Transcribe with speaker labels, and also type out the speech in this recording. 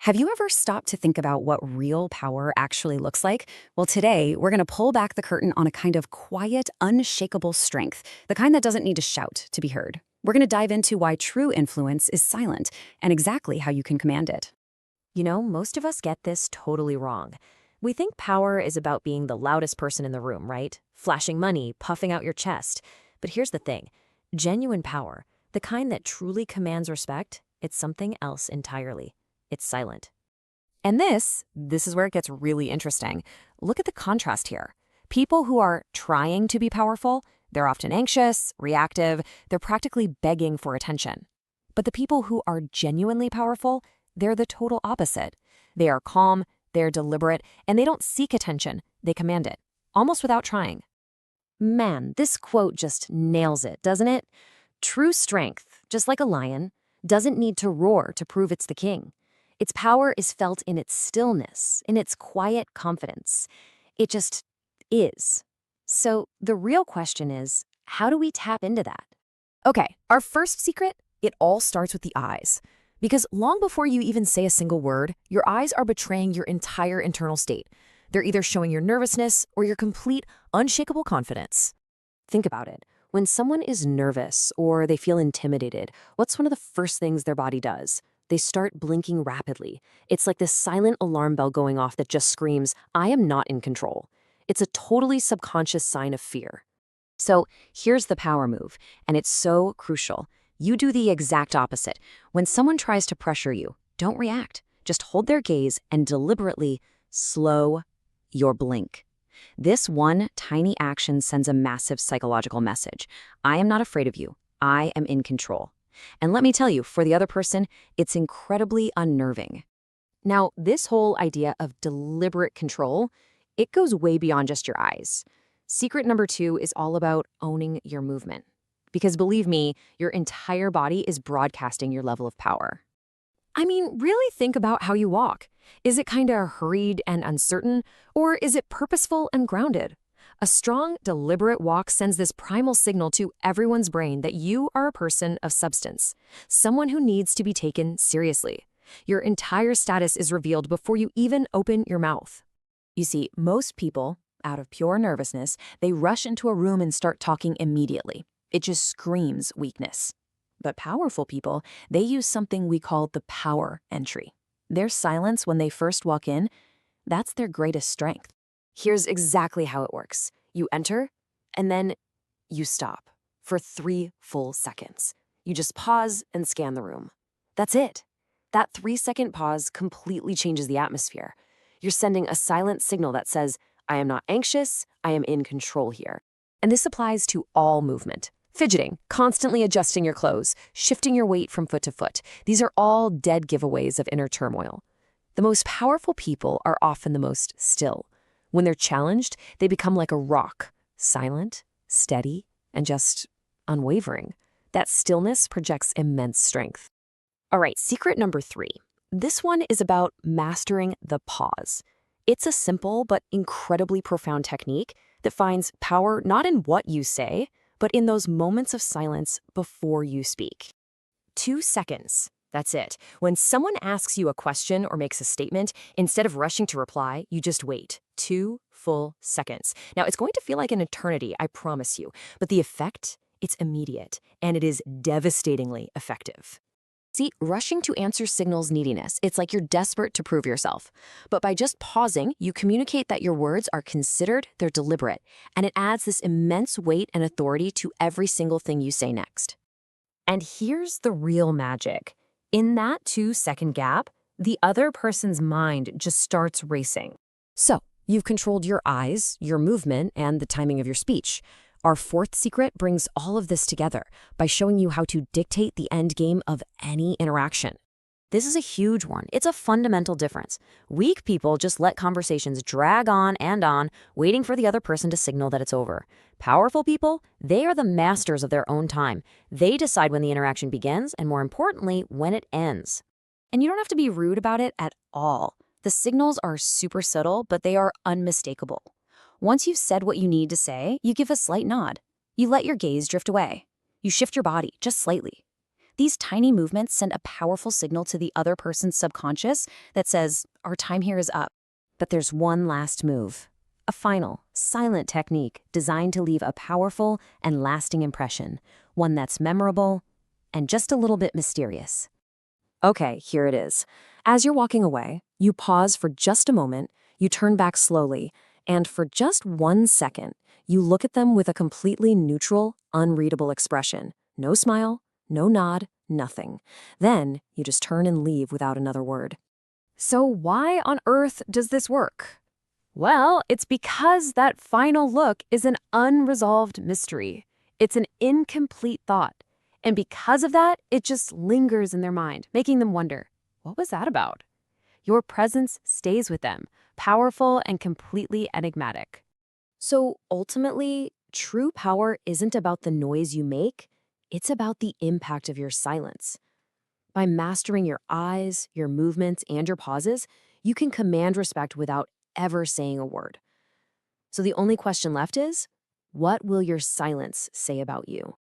Speaker 1: Have you ever stopped to think about what real power actually looks like? Well, today, we're going to pull back the curtain on a kind of quiet, unshakable strength, the kind that doesn't need to shout to be heard. We're going to dive into why true influence is silent and exactly how you can command it.
Speaker 2: Most of us get this totally wrong. We think power is about being the loudest person in the room, right? Flashing money, puffing out your chest. But here's the thing. Genuine power, the kind that truly commands respect, it's something else entirely. It's silent.
Speaker 1: And this is where it gets really interesting. Look at the contrast here. People who are trying to be powerful, they're often anxious, reactive, they're practically begging for attention. But the people who are genuinely powerful, they're the total opposite. They are calm, they're deliberate, and they don't seek attention. They command it, almost without trying.
Speaker 2: Man, this quote just nails it, doesn't it? True strength, just like a lion, doesn't need to roar to prove it's the king. Its power is felt in its stillness, in its quiet confidence. It just is. So the real question is, how do we tap into that?
Speaker 3: Okay, our first secret, it all starts with the eyes. Because long before you even say a single word, your eyes are betraying your entire internal state. They're either showing your nervousness or your complete, unshakable confidence.
Speaker 2: Think about it. When someone is nervous or they feel intimidated, what's one of the first things their body does? They start blinking rapidly. It's like this silent alarm bell going off that just screams, I am not in control. It's a totally subconscious sign of fear. So here's the power move, and it's so crucial. You do the exact opposite. When someone tries to pressure you, don't react. Just hold their gaze and deliberately slow your blink. This one tiny action sends a massive psychological message. I am not afraid of you. I am in control. And let me tell you, for the other person, it's incredibly unnerving. Now, this whole idea of deliberate control, it goes way beyond just your eyes. Secret number 2 is all about owning your movement. Because believe me, your entire body is broadcasting your level of power. I mean, really think about how you walk. Is it kind of hurried and uncertain, or is it purposeful and grounded? A strong, deliberate walk sends this primal signal to everyone's brain that you are a person of substance, someone who needs to be taken seriously. Your entire status is revealed before you even open your mouth.
Speaker 3: You see, most people, out of pure nervousness, they rush into a room and start talking immediately. It just screams weakness. But powerful people, they use something we call the power entry. Their silence when they first walk in, that's their greatest strength. Here's exactly how it works. You enter, and then you stop for 3 full seconds. You just pause and scan the room. That's it. That 3-second pause completely changes the atmosphere. You're sending a silent signal that says, I am not anxious, I am in control here. And this applies to all movement. Fidgeting, constantly adjusting your clothes, shifting your weight from foot to foot. These are all dead giveaways of inner turmoil. The most powerful people are often the most still. When they're challenged, they become like a rock, silent, steady, and just unwavering. That stillness projects immense strength. All right, secret number 3. This one is about mastering the pause. It's a simple but incredibly profound technique that finds power not in what you say, but in those moments of silence before you speak. 2 seconds. That's it. When someone asks you a question or makes a statement, instead of rushing to reply, you just wait. 2 full seconds. Now, it's going to feel like an eternity, I promise you, but the effect, it's immediate, and it is devastatingly effective. See, rushing to answer signals neediness. It's like you're desperate to prove yourself. But by just pausing, you communicate that your words are considered, they're deliberate, and it adds this immense weight and authority to every single thing you say next. And here's the real magic. In that 2-second gap, the other person's mind just starts racing. So, you've controlled your eyes, your movement, and the timing of your speech. Our 4th secret brings all of this together by showing you how to dictate the end game of any interaction. This is a huge one. It's a fundamental difference. Weak people just let conversations drag on and on, waiting for the other person to signal that it's over. Powerful people, they are the masters of their own time. They decide when the interaction begins and, more importantly, when it ends. And you don't have to be rude about it at all. The signals are super subtle, but they are unmistakable. Once you've said what you need to say, you give a slight nod. You let your gaze drift away. You shift your body just slightly. These tiny movements send a powerful signal to the other person's subconscious that says, our time here is up.
Speaker 2: But there's one last move. A final, silent technique designed to leave a powerful and lasting impression, one that's memorable and just a little bit mysterious. Okay, here it is. As you're walking away, you pause for just a moment, you turn back slowly, and for just 1 second, you look at them with a completely neutral, unreadable expression. No smile, no nod, nothing. Then you just turn and leave without another word.
Speaker 1: So why on earth does this work? Well, it's because that final look is an unresolved mystery. It's an incomplete thought. And because of that, it just lingers in their mind, making them wonder, what was that about? Your presence stays with them, powerful and completely enigmatic.
Speaker 2: So ultimately, true power isn't about the noise you make, it's about the impact of your silence. By mastering your eyes, your movements, and your pauses, you can command respect without ever saying a word. So the only question left is, what will your silence say about you?